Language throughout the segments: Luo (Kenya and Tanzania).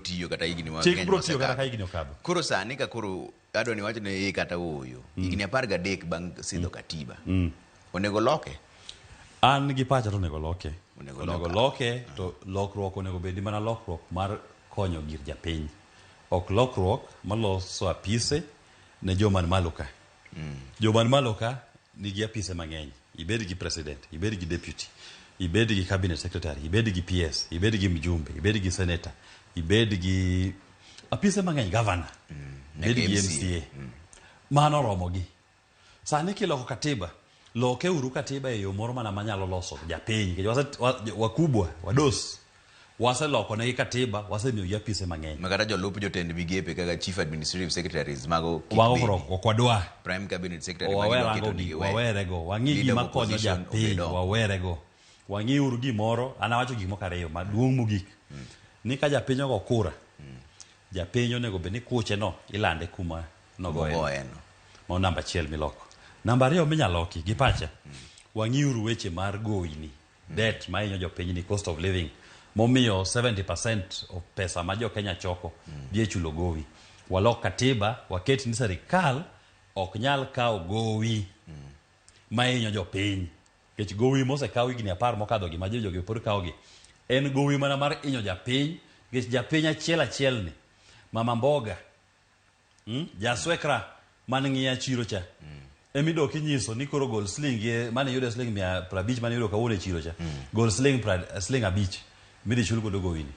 tiyo kata higni ma chik bro tiyo kata higni okadho. Koro sani ka koro adwa ni wacho ne kata oyo higni 13 bang' sidho katiba onego loke. An gi pacha to onego loke. Onego loke to lokruok onego bedi mana lokruok mar konyo gir japiny. Ok lokruok maloso apise ne joman malo ka. Joman malo ka nigi apise mang'eny. Ibed gi president, ibed gi deputy, ibed gi cabinet secretary, ibed gi PS, ibed gi mjumbe, ibed gi senator, ibed gi apise mang'eny, governor, ibed gi MCA. Mano Ramogi. Sani kiloko katiba, loke uru katiba e yo moro mana manyalo loso japiny. Wakubwa, wados, wase loko negi katiba, wase miyo gi apise mang'eny. Makata jolup jotend migepe kaka chief administrative secretaries mago okwadwa. Prime cabinet secretary wawerego. Wang'i gima konyo japiny, wawerego. Wang'i uru gimoro, anawacho gik moko ariyo, maduong' mogik. Ni ka japiny ogo kura, japiny onego bed ni kuche no ilande kuma nogoeno. Mano namba achiel miloko. Namba ariyo minyaloki gi pacha. Wang'i uru weche mar gowi ni. Debt ma hinyo jopiny ni, cost of living. Momiyo 70% of pesa ma jo Kenya choko dhi chulo gowi. Walok katiba, waket ni serikal ok nyal kawo gowi ma hinyo jopiny. Kech gowi mose kawo higni 10 mokadho gi ma jogi pod kawogi. En gowi mana mar hinyo japiny, kech japiny achiel ni. Mama Mboga, jaswekra man ng'iya chiro cha. Emido kinyiso ni koro gol sling mane yudo sling 150 mane yudo kawuono e chiro cha. Gol sling 5 midi chul godo gowi ni.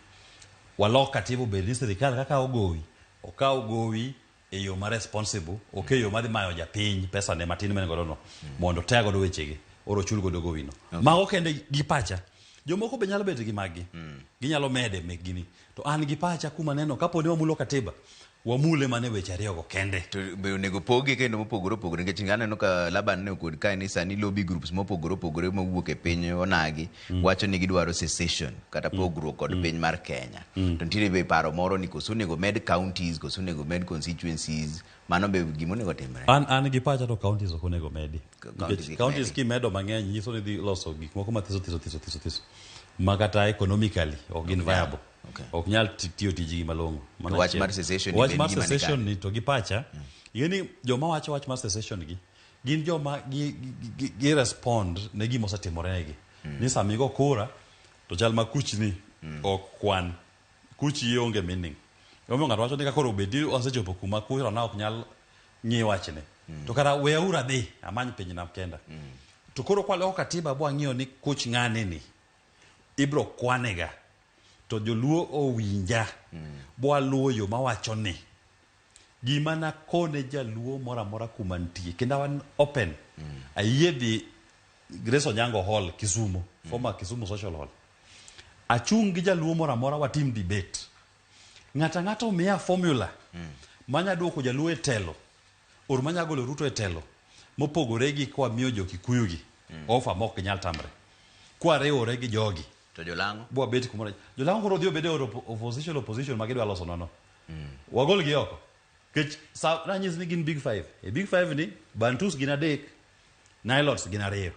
Walok katiba bed ni serikal kaka ogowi, okaw gowi e yo ma responsible, ok e yo madhi mayo japiny pesa ne matin men godo no mondo tega godo wechegi oro chul godo gowi no. Mago kende gi pacha. Jomoko be nyalo bet gi magi. Ginyalo mede meg gini. To an gi pacha kuma neno kapo ni wamulo katiba, wamule mane weche ariyo go kende. To be onego pogi kendo mopogore opogore nikech ng'ano no ka Laban ne okod ka ni sani lobby groups mopogore opogore mawuok e piny onagi wacho ni gidwaro secession kata pogruok kod piny mar Kenya. To nitiere be paro moro ni koso onego med counties, koso onego med constituencies, mano be gimo onego timre. An gi pacha to counties ok onego medi. Counties ki medo mang'eny nyiso ni dhi loso gik moko mathiso makata economically ok gin viable. Ok nyal tiyo tijigi malong'o. Wach mar secession ni to gi pacha. Yeni joma wacho wach mar secession gi gin joma gi respond ne gima osetimore negi. Ni samigo kura to chal ma kuchni ok kwan. Kuchi onge meaning. Omiyo ng'ato wacho ni ka koro obedi osechopo kuma kura na ok nyal ng'i wachne. To kata weura dhi amany piny nam kenda. To koro kwaloko katiba bwa ng'iyo ni kuch ng'ane ni ibro kwanega. To joluo owinja bwa luo yo mawacho ni gima na kone jaluo mora mora kuma ntie kenda wan open ayie dhi Grace Onyango Hall Kisumu, former Kisumu Social Hall, achung gi jaluo mora mora watim debate. Ng'ata omiya formula manya duoko jaluo e telo or manya golo Ruto e telo mopogore gi kwa miyo jo Kikuyu gi ofa mok nyal tamre kwa riwore gi jogi. To jolango bwa bet kumora jolango koro dio bede opposition magidwa loso nono. Wagol gi oko kech sa ranyis ni gin big 5 e big 5 ni Bantus gin 3, Nilots gin 2.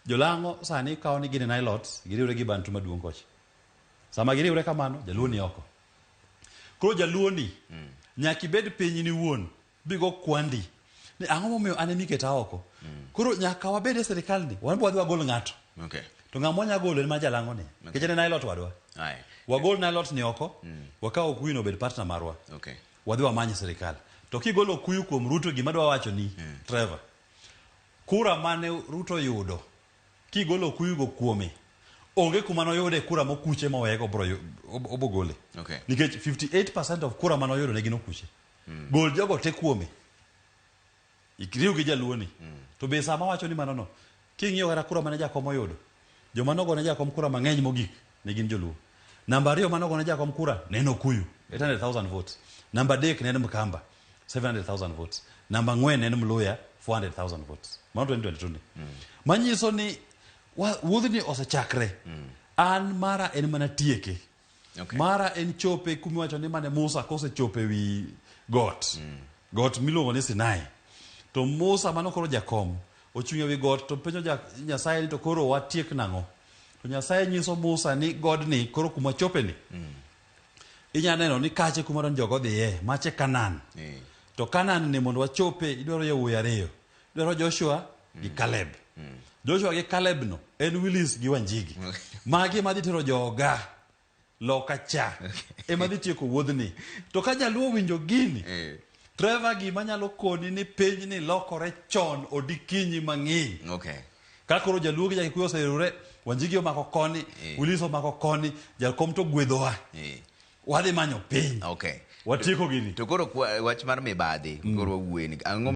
Jolango sani kawo ni gin Nilots giriwre gi Bantu maduong' koch. Sama giriwre kamano jaluo ni oko. Koro jaluo ni nyaki bed piny ni wuon bigo kwandi ni ang'o momiyo ane miketa oko. Koro nyaka wabed e serikal ni wan bwa gol ng'ato. Okay. To ng'amonya golo en ma jalango ni. Kechene Nilot wadwa. Aye. Wagol Nilot ni oko. Wakawo Okuyu no bed partner marwa. Okay. Wadhi wamanyi serikal. To kigolo Okuyu kuom Ruto gima dwa wacho ni Trevor. Kura mane Ruto yudo. Kigolo Okuyu go kuome. Onge kuma no yude kura mokuche mowego bro obogole. Okay. Nikech 58% of kura mano yudo ne gin okuche. Gol jogo te kuome. Ikriu gi jaluo ni. To be sama wacho ni manono. King'iyo kara kura mane jakom oyudo. Joma nogo ne jakom kura mang'eny mogik ne gin joluo. Namba 2 manogo ne jakom kura ne en Okuyu 800,000 votes. Namba 3 ne en Mkamba 700,000 votes. Namba 4 ne en Mluya 400,000 votes. Mano 2022 ni. Manyiso ni wuodhni osechakre. An mara en mana tieke. Okay. Mara en chope kumiwacho ni mane Musa kose chope wi got. Got miluongo ni Sinai. To Musa mano koro jakom ochung'e wi got to penjo Nyasaye ni to koro watiek nang'o. To Nyasaye nyiso Musa ni god ni koro kuma chope ni inya neno ni kache kuma don jogo dhiye mache Kanan. To Kanan ni mondo wachope idwaro yawuoyi ariyo. Idwaro Joshua gi Caleb. Joshua gi Caleb no en Willis gi Wanjigi. Magi madhi tero joga loka cha. Ema dhi tieko wuodhni. To ka jaluo winjo gini. Trevor gi manyalo koni ni piny ni lokore chon odikinyi mang'eny. Kakoro jaluo gi Jakikuyu oserure, Wanjigi omako koni, Willis omako koni, Jakom to gwedhowa. Wadhi manyo piny. Watieko gini. To koro wach mar mibadhi, koro wuoyi ni